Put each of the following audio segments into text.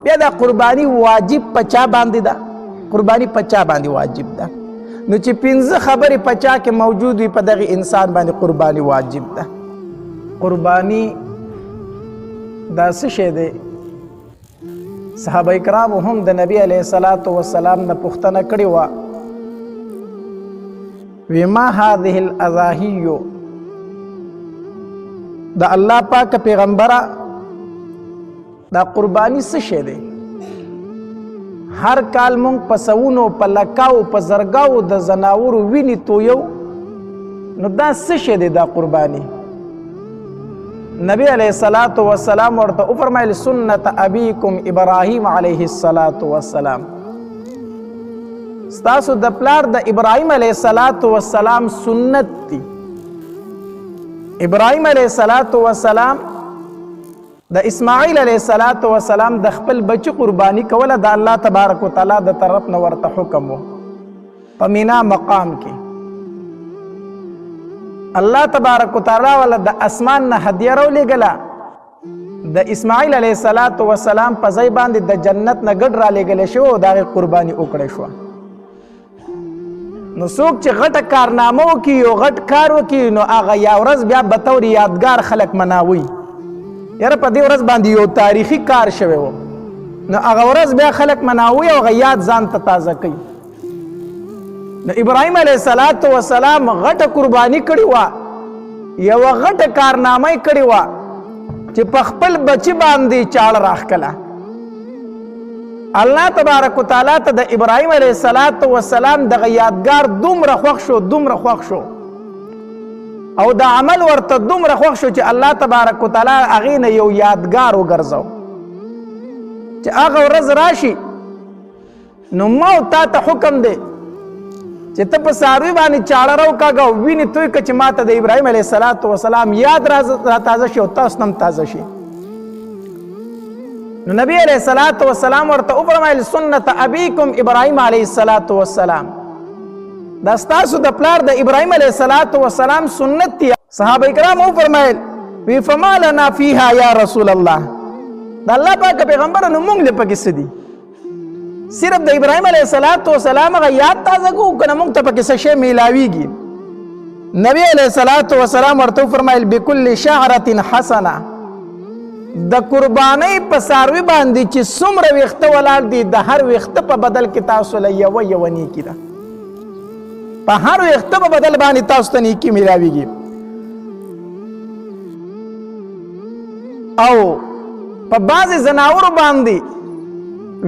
بیا دا قربانی واجب پچا باندې ده؟ قربانی پچا باندې واجب ده؟ نو چې 5 خبرې پچا کې موجود وي په دغه انسان باندې قربانی واجب ده. قربانی دا څه شی دی؟ صحابه کرام هم د نبی علیه الصلاۃ والسلام نه پوښتنه کړې وه، وی ما هذه الاضاحی، د الله پاک پیغمبره دا قربانی څه شی دی؟ هر کال مونږ په سوونو په لکاو په زرګاو د زناورو وینې تویو، نو دا څه شی دی دا قربانی؟ نبی علیہ الصلاۃ والسلام ورته وفرمایل سنت ابیکم ابراهیم علیه الصلاۃ والسلام، ستاسو د پلار د ابراهیم علیه الصلاۃ والسلام سنت دی. ابراهیم علیه الصلاۃ والسلام د اسماعیل علیه الصلاۃ والسلام د خپل بچی قربانی کوله، د الله تبارک وتعالی د طرف نه ورته حکم و په مینا مقام کې. الله تبارک وتعالی ولا د اسمان نه هدیه راولېږله، د اسماعیل علیه الصلاۃ والسلام په ځای باندې د جنت نه ګډ رالیږلی شو او د هغې قرباني وکړی شوه. نو څوک چې غټه کارنامه وکړي یو غټ کار وکړي، نو هغه یا ورځ بیا به طور یادګار خلک مناوي، یاره په دې ورځ باندې یو تاریخي کار شوی و، نو هغه ورځ بیا خلک مناوي او هغه یاد ځان ته تازه کوي. نو ابراهیم علیه الصلاۃ والسلام غټه قربانی کړې وه، یوه غټه کارنامه یې کړې وه چې په خپل بچي باندې چاړه راښکله. الله تبارک وتعالی ته د ابراهیم علیه الصلاۃ والسلام دغه یادګار دومره خوښ شو، دومره خوښ شو او د عمل ورته دومره خوښ شو چې الله تبارک وتعالی هغې نه یو یادګار وګرځو چې هغه ورځ راشي نو ما او تا ته حکم دی چې ته په څاروي باندې چاړه راوکاږه او وینې توی که چې ما ته د ابراهیم علیه الصلاۃ والسلام یاد را تازه شي او تاسو هم تازه شي. نو نبی علیه الصلاۃ والسلام ورته وفرمایل سنت ابیکم ابراهیم علیه الصلاۃ والسلام، دا ستاسو د پلار د ابراهیم علیه الصلاۃ والسلام سنت دی. صحابه کرام وفرمایل وی فما لنا فیها یا رسول الله، د الله پاک پیغمبر نو مونږ له پکې څه دي؟ صرف د ابراهیم علیه الصلاۃ والسلام هغه یاد تازه کوو که نه مونږ ته پکې څه شی میلاویږي؟ نبی علیه الصلاۃ والسلام ورته وفرمایل بکل شعرة حسنه، د قربانۍ په څاروي باندې چې څومره ویښته ولاړ دي د هر ویښته په بدل کې تاسو له یوه نیکي ده، په هر ویښته په بدل باندې تاسو ته نیکي میلاویږي. او په بعضې ځناورو باندې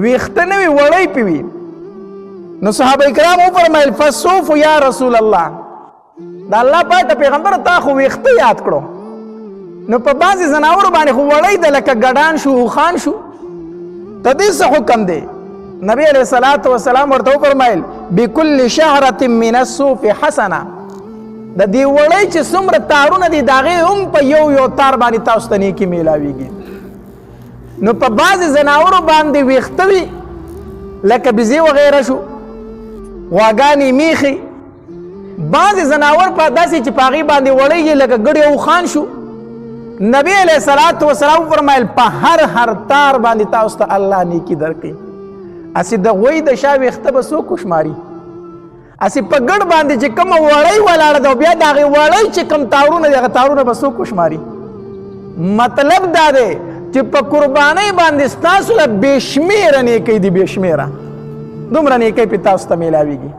ویښته نه وي وړی پې وي، نو صحابه کرام وفرمیل فالصوف یا رسول الله، د الله پاک پیغمبر تا خو ویښته یاد کړو، نو په بعضې ځناورو باندې خو وړی ده لکه ګډان شو اوښان شو، ته دې څه حکم دی؟ نبی علیہ الصلوۃ والسلام ورته وفرمایل بكل شعرة من الصوف حسنه، د دې وړۍ چې څومره تارونه دي د هغې هم په یو یو تار باندې تاسو ته نیکي میلاویږي. نو په بعضې ځناورو باندې ویښته وي لکه بزې وغیره شو، غواګانې میخي، بعضې ځناور په داسې چې په هغې باندې وړیږي لکه ګډې اوښان شو. نبی علیہ الصلوۃ والسلام وفرمایل په هر تار باندې تاسو ته الله نیکي درکوي. اسی د غوی د شا ویښته به څوک وشماري؟ اسی په ګډ باندې چې کومه وړۍ ولاړه ده او بیا د هغې وړۍ چې کوم تارونه دي هغه تارونه به څوک وشماري؟ مطلب دا دی چې په قربانۍ باندې ستاسو له بې شمېره نیکۍ دي، بې شمېره دومره نیکۍ پې تاسو ته میلاویږي.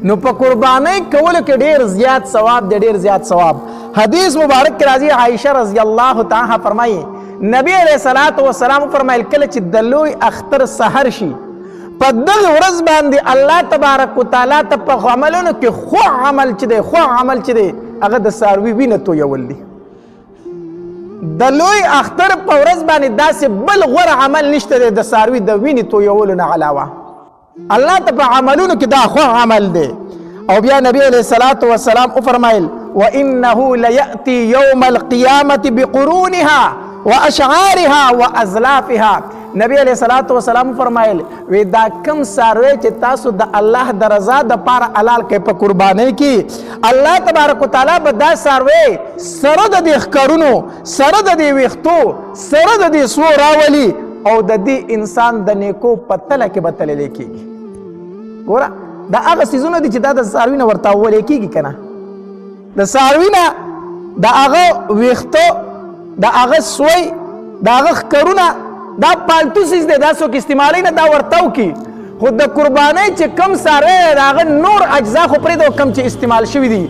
نو په قربانۍ کولو کې ډېر زیات ثواب دی، ډېر زیات ثواب. حدیث مبارک کې راځي عایشه رضی الله تعالی فرمایي نبی علیہ الصلوۃ والسلام فرمایل کله چې د لوی اختر سحر شي په دغه ورځ باندې الله تبارک وتعالی ته په عملونو کې خو عمل چې دی هغه د څاروي وینه تویول دي. د لوی اختر په ورځ باندې داسې بل غوره عمل نشته دی د څاروي د وینې تویولو نه علاوه. الله ته په عملونو کې دا خو عمل دی. او بیا نبی علیہ الصلوۃ والسلام وفرمایل وانه لیأتی یوم القیامة بقرونها واشعارها وازلافها. نبی علیہ الصلوۃ والسلام فرمایل وی دا کم څاروی چې تاسو د الله د رضا د پاره حلال کړئ په قربانۍ کې، الله تبارک وتعالی به دا څاروی سره د دې ښکرونو، سره د دې ویښتو، سره د دې سوو راولي او د دې انسان د نیکو په تله کې به تللی کېږي. ګوره دا هغه څیزونه دي چې دا د څاروي نه ورته اولی کېږي که نه، د څاروي نه د هغه ویښته، د هغه سوی، د هغه ښکرونه، دا پالتو څیز دی، دا څوک استعمالوي نه، دا ورته وکړي. خو د قربانۍ چې کم څاروی دی د هغه نور اجزا خو پرېږده، کم چې استعمال شوي دي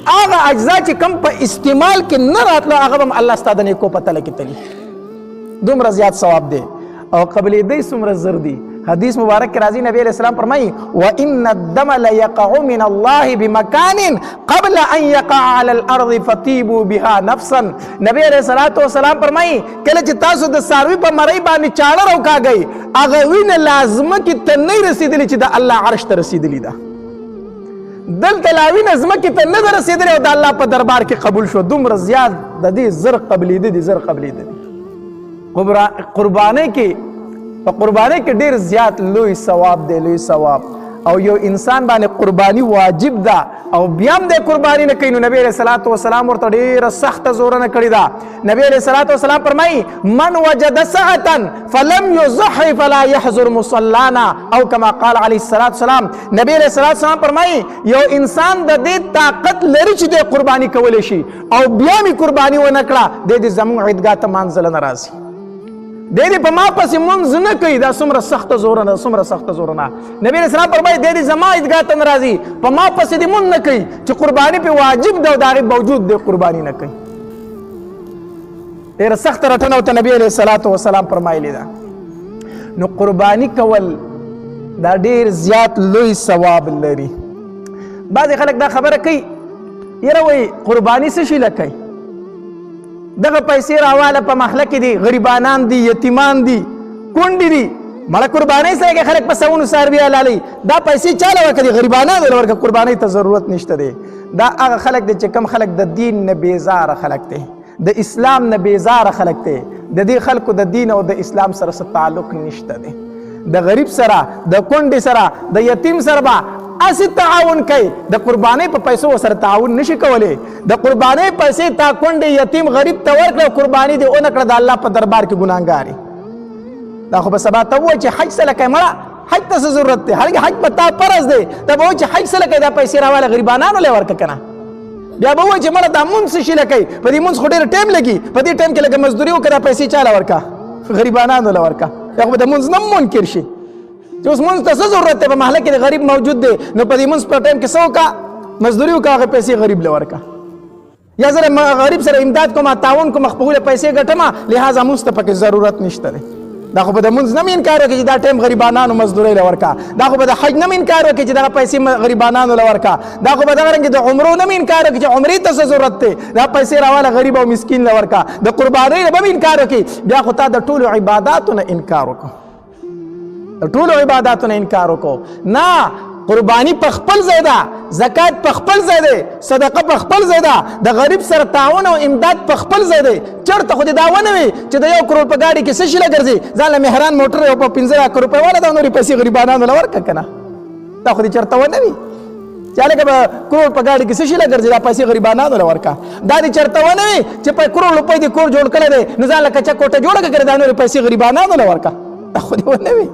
هغه اجزا چې کم په استعمال کې نه راتلو هغه به هم الله ستا د نیکو په تله کې تلي. دومره زیات ثواب دی او قبلېدی څومره زر دي. حدیث مبارک کې راځي نبی علیہ السلام فرمایي وَإِنَّ الدَّمَ لَيَقَعُ مِنَ اللَّهِ بِمَكَانٍ قَبْلَ أَنْ يَقَعَ عَلَى الْأَرْضِ فَطِيبُوا بِهَا نَفْسًا. نبی علیہ السلام فرمایي کله چې تاسو د څاروي په مرۍ باندې چاړه راوکاږئ هغه وینه لازمه کې ته نه رسېدلې چې د الله عرش ته رسېدلې ده. دلته لا وینه ځمکې ته نه ده رسېدلې او د الله په دربار کې قبول شو. دومره زیات د دې زر قبلېده دي، زر قبلېده دي. قربانۍ کې په قربانۍ کې ډېر زیات لوی ثواب دی، لوی ثواب. او یو انسان باندې قرباني واجب ده او بیا هم دی قرباني نه کوي نو نبی علیہ الصلوۃ والسلام ورته ډېره سخته زورنه کړې ده. نبی علیہ الصلوۃ والسلام فرمایي من وجد سعة فلم يضحي فلا يحضر مصلانا او كما قال علیه الصلوۃ والسلام. نبی علیہ الصلوۃ والسلام فرمایي یو انسان د دې طاقت لري چې د قرباني کولی شي او بیا می قرباني ونه کړه د دې زموږ عیدګاه ته مانځله نه راځي. دې په ما پسې مونځ نه کوي، دا څومره سخته زورنه، څومره سخته زورنه. نبی علیہ السلام فرمایي دې زما عیدګاه ته نه راځي، په ما پسې دې مونځ نه کوي چې قرباني پې واجب ده او د هغې باوجود دې قرباني نه کوي. ډېره سخته رټنه ورته نبی علیہ الصلوۃ والسلام فرمایلې ده. نو قرباني کول دا ډېر زیات لوی ثواب لري. بعضې خلک دا خبره کوي یاره وایي قرباني څه شي له کوي، دغه پیسې راواله په محله کې دي، غریبانان دي، یتیمان دي، کونډې دي، مړه قربانۍ سره کې خلک په سوونو څاروي حلالوي، دا پیسې چا له ورکړي؟ غریبانانو له ورکړه. قربانۍ ته ضرورت نشته دی. دا هغه خلک دی چې کم خلک د دین نه بیزاره خلک دی، د اسلام نه بیزاره خلک دی، د دې خلکو د دین او د اسلام سره څه تعلق نشته دی. د غریب سره، د کونډې سره، د یتیم سره به اسی تعاون کوي، د قربانۍ په پیسو سره تعاون نشي کولی. د قربانۍ پیسې تا کونډې یتیم غریب ته ورکړه، قرباني دې ونه کړه، د الله په دربار کې ګناهګار. دا خو به سبا ته ووایي چې حج څه له کوې؟ مړه حج ته څه ضرورت دی؟ هلکې حج په تا فرض دی، ته به وایي چې حج څه له کوې؟ دا پیسې راواله غریبانانو له ورکړه که نه. بیا به وایي چې مړه دا مونځ څه شي له کوې؟ په دې مونځ خو ډېر ټایم لګي، په دې ټایم کې لږه مزدوري وکړه، دا پیسې چا له ورکړه؟ غریبانانو له ورکړه. یا خو به د مونځ نه منکر شي چې اوس مونځ ته څه ضرورت دی؟ په محله کې د غریب موجود دی، نو په دې مونځ په ټایم کې څه وکړه؟ مزدوري وکړه، هغه پیسې غریب له ورکړه. یا زه غریب سره امداد کوم، تعاون کوم، خپله پیسې ګټم، لہذا مونځ ته پکې ضرورت نشته دی. دا خو به د مونځ نه مې انکار وکړي چې دا ټایم غریبانانو مزدورۍ له ورکړه. دا خو به د حج نه مې انکار وکړي چې دغه پیسې غریبانانو له ورکړه. دا خو به دغه رنګې د عمرو نه مې انکار وکړي چې عمرې ته څه ضرورت دی، دا پیسې راواله غریب او مسکین له ورکړه. د قربانۍ نه به مې انکار وکړي، بیا خو تا د ټولو عباداتو نه انکار وکړو، ټولو عباداتو نه انکار وکړو. نه، قربانی په خپل ځای ده، زکات په خپل ځای دی، صدقه په خپل ځای ده، د غریب سره تعاون او امداد په خپل ځای دی. چېرته خو دې دا ونه وي چې د 1 کروڑ په ګاډي کې څه شي له ګرځي، ځان له مهران موټر یو په 15 لک روپۍ واله دا نورې پیسې غریبانانو له ورکړه که نه. دا خو دې چېرته ونه وي چې هلکه به کروڑ په ګاډي کې څه شي له ګرځي، دا پیسې غریبانانو له ورکړه. دا دې چېرته ونه وي چې په کروڑ روپۍ دې کور جوړ کړی دی، نو ځان له کچه کوټه جوړه کړې، دا نورې پیسې غریبانانو له ورکړه. دا خو دې ونه وي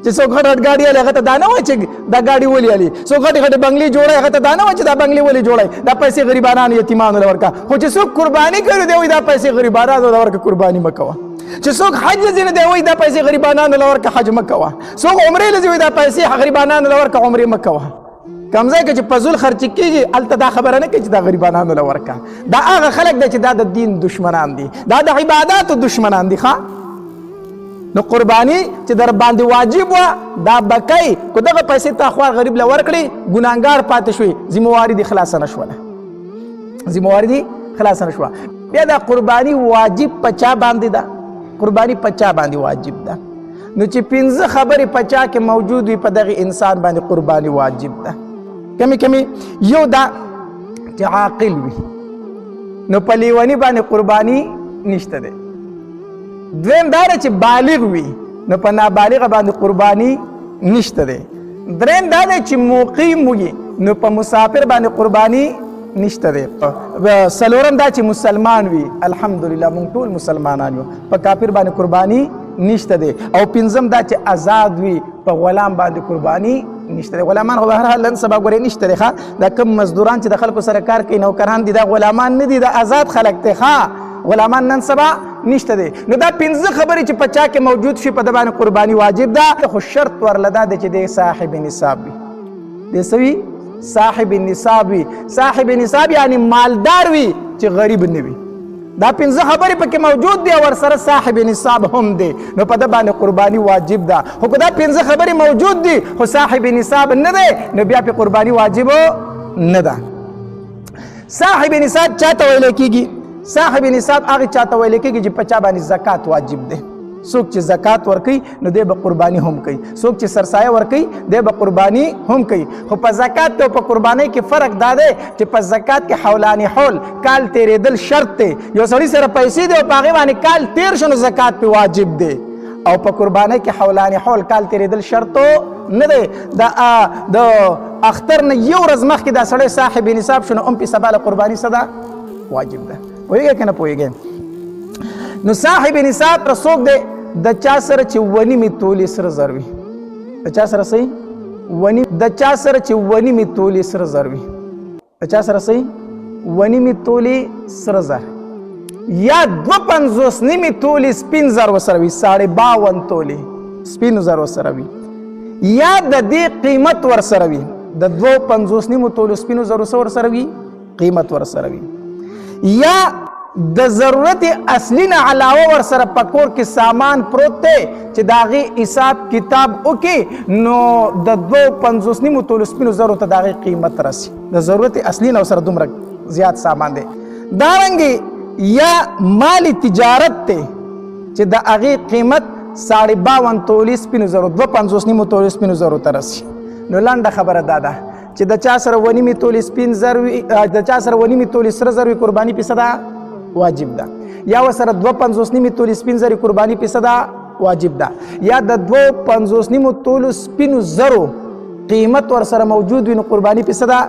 چې څوک غټ غټ ګاډي هلي هغه ته دا نه وایي چې دا ګاډي ولې هلي، څوک غټې غټې بنګلې جوړوي هغه ته دا نه وایي چې دا بنګلې ولې جوړوي، دا پیسې غریبانانو یتیمانو له ورکړه. خو چې څوک قرباني کوي دی وایي دا پیسې غریبانانو له ورکړه، قرباني مه کوه. چې څوک حج له ځي نه دی وایي دا پیسې غریبانانو له ورکړه، حج مه کوه. څوک عمرې له ځي وایي دا پیسې غریبانانو له ورکړه، عمرې مه کوه. کوم ځای کې چې فضول خرچ کېږي هلته دا خبره نه کوي چې دا غریبانانو له ورکړه. دا هغه خلک دی چې دا د دین دشمنان دي، دا د عباداتو دشمنان دي. ښه، نو قربانی چې در باندې واجب وه دا به کوي، که دغه پیسې تا خوار غریب له ورکړې ګناهګار پاتې شوې، ذمواري دې خلاصه نه شوله، ذمواري دې خلاصه نه شوه. بیا دا قربانی واجب په چا باندې ده؟ قربانی په چا باندې واجب ده؟ نو چې 5 خبرې په چا کې موجود وي په دغه انسان باندې قربانی واجب ده. کمی یو دا چې عاقل وي، نو په لیوني باندې قربانی نشته ده. دویم دا چې بالغ وي، نو په نابالغه باندې قربانی نشته ده. دریم دا چې مقیم وي، نو په مسافر باندې قربانی نشته دی. څلورم دا چې مسلمان وي، الحمدلله مونږ ټول مسلمانان یو، په کافر باندې قرباني نشته دی. او پنځم دا چې آزاد وي، په غلام باندې قرباني نشته دی. غلامان خو به هر حال نن سبا ګورې نشته دی ښه، دا کم مزدوران چې د خلکو سره کار کوي نوکران دي، دا غلامان نه دي، دا آزاد خلک دی ښه، غلامان نن سبا نشته دی. نو دا پنځه خبرې چې په چا کې موجود شي په د باندې قرباني واجب ده. خو شرط ورله دا دی چې دی صاحب نصاب وي. دی څه وي؟ صاحب نصاب وي. صاحب نصاب یعنی مالدار وي چې غریب نه وي. دا پنځه خبرې پکې موجود دي او ورسره صاحب نصاب هم دی، نو په د باندې قرباني واجب ده. خو که دا پنځه خبرې موجود دي خو صاحب نصاب نه دی، نو بیا پې قرباني واجب نه ده. صاحب نصاب چاته ویلی کېږي؟ صاحب نصاب هغې چاته ویلی کېږي چې په چا باندې زکات واجب دی. څوک چې زکات ورکوي نو دی به قرباني هم کوي، څوک چې سرسایه ورکوي دی به قرباني هم کوي. خو په زکات او په قربانۍ کې فرق دا دی چې په زکات کې حولاني حول کال تیرېدل شرط دی. یو سړي سره پیسې دی او په هغې باندې کال تیر شو نو زکات پې واجب دی. او په قربانۍ کې حولاني حول کال تیرېدل شرط نه دی. د اختر نه یو ورځ مخکې دا سړی صاحب نصاب شو نو هم پې سبا له قرباني څه ده؟ واجب ده. پوهېږئ که نه پوهېږئ؟ نو صاحب نصاب ته څوک دی؟ د چا سره چې ونی می تولې سره زر وي. د چا سره صحیح ونی، د چا سره چې ونی می تولې سره زر وي، د چا سره صحیح ونی می تولې سره زر، یا 250 نیمې تولې سپین زر ورسره وي، 52 تولې سپین زر ورسره وي، یا د دې قیمت ورسره وي، د 250 نیمو تولو سپینو زرو ورسره وي قیمت ورسره وي، یا د ضرورت اصلی نه علاوه ورسره په کور کې سامان پروت دی چې د هغې حساب کتاب وکړي نو د 250 نیمو تولو سپینو زرو ته د هغې قیمت رسي. د ضرورت اصلی نه ورسره دومره زیات سامان دی. دارنګې یا مالی تجارت دی چې د هغې قیمت 52 تولې سپینو زرو 250 نیمو تولې سپینو زرو ته رسي. نو لنډه خبره دا ده چې د چا سره 1 نیمې تولې سپین زر وي، د چا سره 1 نیمې تولې سره زر وي، قرباني پې څه ده؟ واجب ده. یا ورسره 250 نیمې تولې سپین زر قرباني پې څه ده؟ واجب ده. یا د 250 نیمو تولو سپینو زرو قیمت ورسره موجود وي نو قرباني پې څه ده؟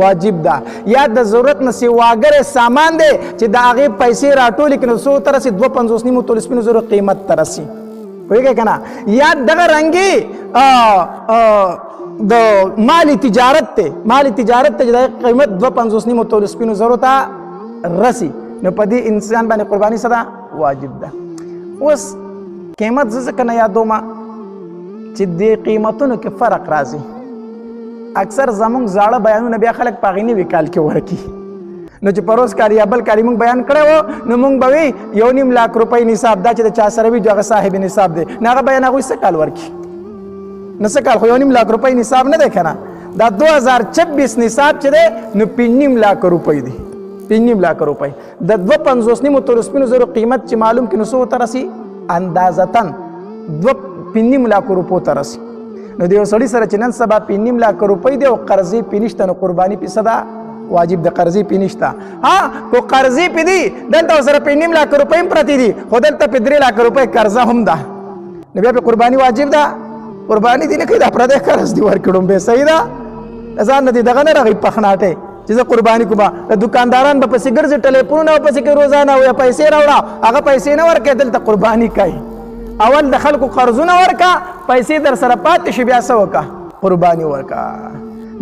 واجب ده. یا د ضرورت نه سواګر سامان دی چې د هغې پیسې راټولې کړي نو څو ته رسي؟ 250 نیمو تولو سپینو زرو قیمت ته رسي. پوهېږئ که نه؟ یا دغه رنګې د مالی تجارت دی، مالی تجارت ته چې د قیمت 250 نیمو تولو سپینو زرو ته رسي نو په دې انسان باندې قرباني څه ده؟ واجب ده. اوس قیمت زه ځکه نه یادومه چې دې قیمتونو کې فرق راځي. اکثر زمونږ زاړه بیانونه بیا خلک په هغې نوي کال کې ورکي. نو چې پروس کال یا بل کال مونږ بیان کړی و نو مونږ به وی 1.5 لاک روپۍ نصاب دا چې د چا سره وي هغه صاحب نصاب دی، نو هغه بیان هغوی څه کال ورکي؟ نو څه کال خو 1.5 لاک روپۍ نصاب نه دی که نه؟ دا 2026 نصاب چې دی نو 5.5 لاک روپۍ دی. 5.5 لاک روپۍ د 250 نیمو تولو سپینو زرو قیمت چې معلوم کړي نو څو ته رسي؟ اندازتاً 5.5 لاک روپو ته رسي. نو د یو سړي سره چې نن سبا 5.5 لاک روپۍ دی او قرضې پې نشته نو قرباني پې څه ده؟ واجب د قرضې پې نشته. کو قرضې پې دي دلته ورسره 5.5 لاک روپۍ هم پرتې دي خو دلته پې 3 لاک روپۍ قرضه هم ده نو بیا پې قرباني واجب ده؟ قرباني دې نه کوي، دا پردی قرض دي ورکړم بې صحیح ده. ځان نه دې دغه نه راغی پخناټې چې زه قرباني کوم. د دکانداران به پسې ګرځي ټلیفونونه به پسې کوي روزانه او یا پیسې راوړه، هغه پیسې نه ورکوي، دلته قرباني کوي. اول د خلکو قرضونه ورکه، پیسې در سره پاتې شي، بیا څه وکړه؟ قرباني ورکه.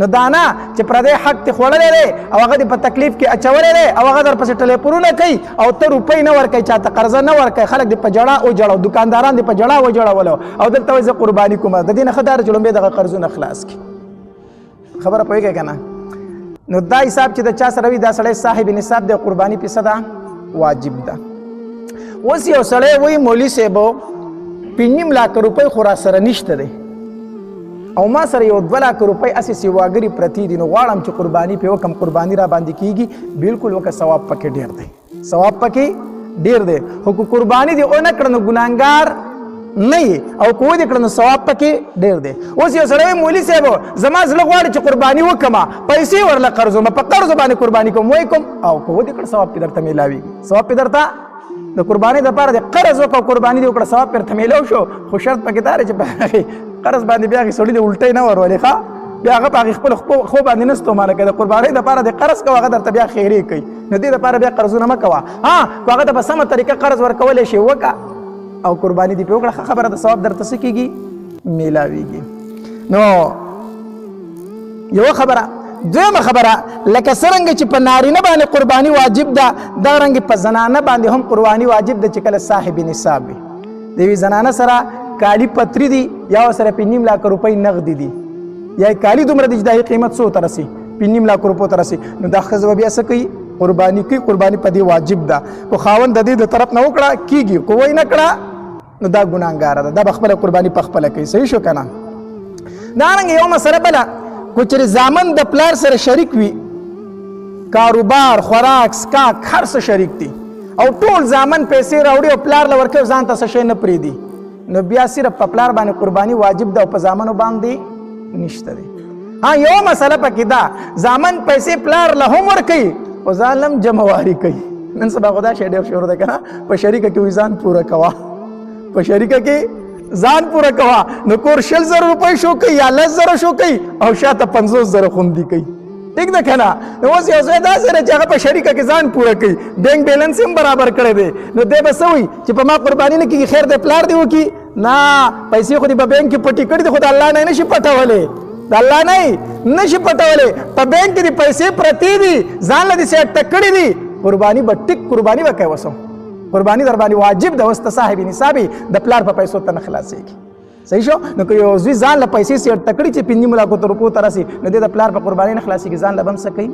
نو دا نه چې پردی حق دې خوړلی دی او هغه دې په تکلیف کې اچولی دی او هغه در پسې ټلیفونونه کوي او ته روپۍ نه ورکوي، چاته قرضه نه ورکوي، خلک دې په جړه وجړه، دکانداران دې په جړه وجړولو او دلته وایي زه قرباني کوم. د دې نه ښه دا ده چې لومبۍ دغه قرضونه خلاص کړي. خبره پوهېږئ که نه؟ نو دا حساب چې د چا سره وي دا سړی صاحب نصاب دی، قرباني پې څه ده؟ واجب ده. اوس یو سړی وایي مولي صاحبو 5.5 لاک روپۍ خو را سره نشته دی او ما سره یو 2 لاک روپۍ هسې سواګري پرتې دي نو غواړم چې قرباني پې وکړم، قرباني را باندې کېږي. بالکل وکړه، ثواب پکې ډېر دی، ثواب پکې ډېر دی. خو که قرباني دې ونه کړه نو ګناهګار نه یې او که ودې کړه نو ثواب پکې ډېر دی. اوس یو سړی مولي صاحب زما زړه غواړي چې قرباني وکړم، پیسې ورله قرض وم، په قرضو باندې قرباني کوم، وایي کوم او که ودې کړه ثواب پې درته میلاوېږي. ثواب پې درته د قربانۍ دپاره د قرض وکړه، قرباني دې وکړه، ثواب پې درته میلاو شو. خو شرط پکې دا دی چې په قرض باندې بیا هغې سړي د الټۍ نه ورولې ښه بیا هغه په خپل خو باندې نستو مال کې د قربانۍ لپاره د قرض کوه هغه درته بیا خیري کوي نو دې لپاره بیا قرضونه مه کوه ها خو هغه ته په سمه طریقه قرض ورکولی شي وکړه او قرباني دې پرې وکړه خبره د ثواب درته څه کېږي میلاویږي نو یوه خبره دویمه خبره لکه څرنګه چې په نارینه باندې قرباني واجب ده دغه رنګې په زنانه باندې هم قرباني واجب ده چې کله صاحب نصاب وي د یوې زنانه سره کالي پتري دي یا ورسره 5.5 لاک روپۍ نغدي دي یا کالي دومره دي چې د هغې قیمت څو ته رسي 5.5 لاک روپو ته رسي نو دا ښځه به بیا څه کوي قرباني کوي قرباني په دې واجب ده خو خاوند د دې د طرف نه وکړه کېږي خو وی نه کړه نو دا ګناهګاره ده دا به خپله قرباني په خپله کوي صحیح شو که نه دارنګه یو مسله بله کو چېرې زامن د پلار سره شریک وي کاروبار خوراک سکاک هر څه شریک دي او ټول زامن پیسې راوړي او پلار له ورکوي ځان ته څه شی نه پرېږدي نو بیا صرف په پلار باندې قرباني واجب ده او په زامنو باندې نشته دی ها یو مسله پکې ده زامن پیسې پلار له هم ورکوي خو ځان له هم جمعواري کوي نن سبا خو دا شی ډېر شور دی که نه په شریکه کې وي ځان پوره کوه په شریکه کې ځان پوره کوه نو کور 100,000 روپۍ شو کوي یا 10,000 شو کوي او شاته 50,000 خوندي کوي ٹھیک ده که نه نو اوس یو ځای داسې دی چې هغه په شریکه کې ځان پوره کوي بینک بیلنس هم برابر کړی دی نو دی به څه وایي چې په ما قرباني نه کېږي خیر دی پلار دی وکړي نه پیسې خو دې په بینک کې پټې کړي دي خو د الله نه یې نشي پټولی د الله نه یې نشي پټولی په بینک کې دې پیسې پرتې دي ځان له دې سیټ کړي دي قرباني به ټیک قرباني به کوې وسو قرباني در باندې واجب ده اوس ته صاحب نصابي د پلار په پیسو ته نه خلاصېږي صحیح شو نو که یو زوی ځان له پیسې سیټ کړي چې 5 لاکو روپو ته رسي نو دې د پلار په قرباني نه خلاصېږي ځان له به هم څه کوي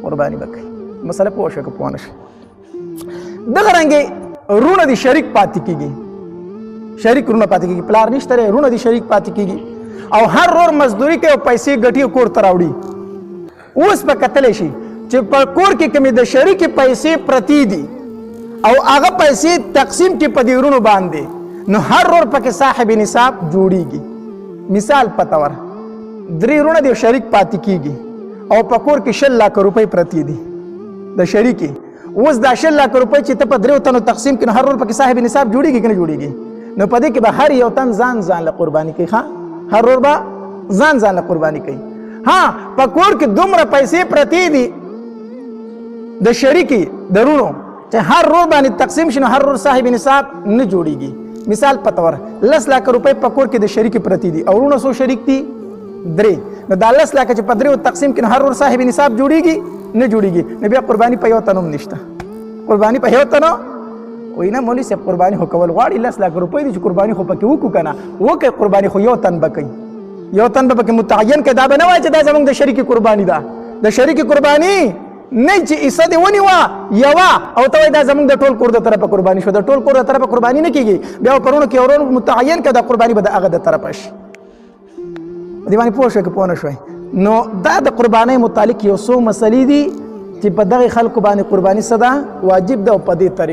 قرباني به کوي مسله پوه شوه که پوه نه شوه دغه رنګې رونه دي شریک پاتې کېږي شریک رونه پاتې کېږي پلار نشته دی رونه دي شریک پاتې کېږي او هر رور مزدوري کوي او پیسې ګټي کور ته راوړي اوس به کتلی شي چې په کور کې کومې د شریکې پیسې پرتې دي او هغه پیسې تقسیم کې په دې رونو باندې نو هر رور پکې صاحب نصاب جوړیږي مثال په طور 3 رونه دي شریک پاتې کېږي او په کور کې 6 لاک روپۍ پرتې دي د شریکې اوس دا 6 لاک روپۍ چې ته په 3 تنو تقسیم کړي هر رور پکې صاحب نصاب جوړیږي که نه جوړیږي نو په دې کې به هر یو تن ځان له قرباني کوي ها هر رور به ځان له قرباني کوي ها په کور کې دومره پیسې پرتې دي د شریکې د رونو چې هر رور باندې تقسیم شي نو هر رور صاحب نصاب نه جوړیږي مثال په طور 10 لاک روپۍ په کور کې د شریکې پرتې دي او رونه څو شریک دي 3 نو دا 10 لاک چې په 3 تقسیم کړي هر ور صاحب نصاب جوړیږي نه جوړیږي نو بیا قرباني په یو تنوم نشته قرباني په یو تنو وای نه مولوی صاحب قرباني هو کول غواړي 10 لاک روپۍ دي چې قرباني خو پکې وکړو کنه وکړي قرباني خو یو تن بکې یو تن به پکې متعین کړي دا به نه وای چې دا زموږ د شریکې قرباني ده د شریکې قرباني نه چې ایسه دی ونیوه یوه او ته وایي دا زموږ د ټول کور د طرفه قرباني شو د ټول کور د طرفه قرباني نه کېږي بیا پرونو کې یو متعین کړه دا قرباني به د هغه د طرفه شي دې باندې پوه شوې که پوه نه شوې نو دا د قربانۍ متعلق یو څو مسلې دي چې په دغې خلکو باندې قرباني څه ده واجب ده او په دې طریقه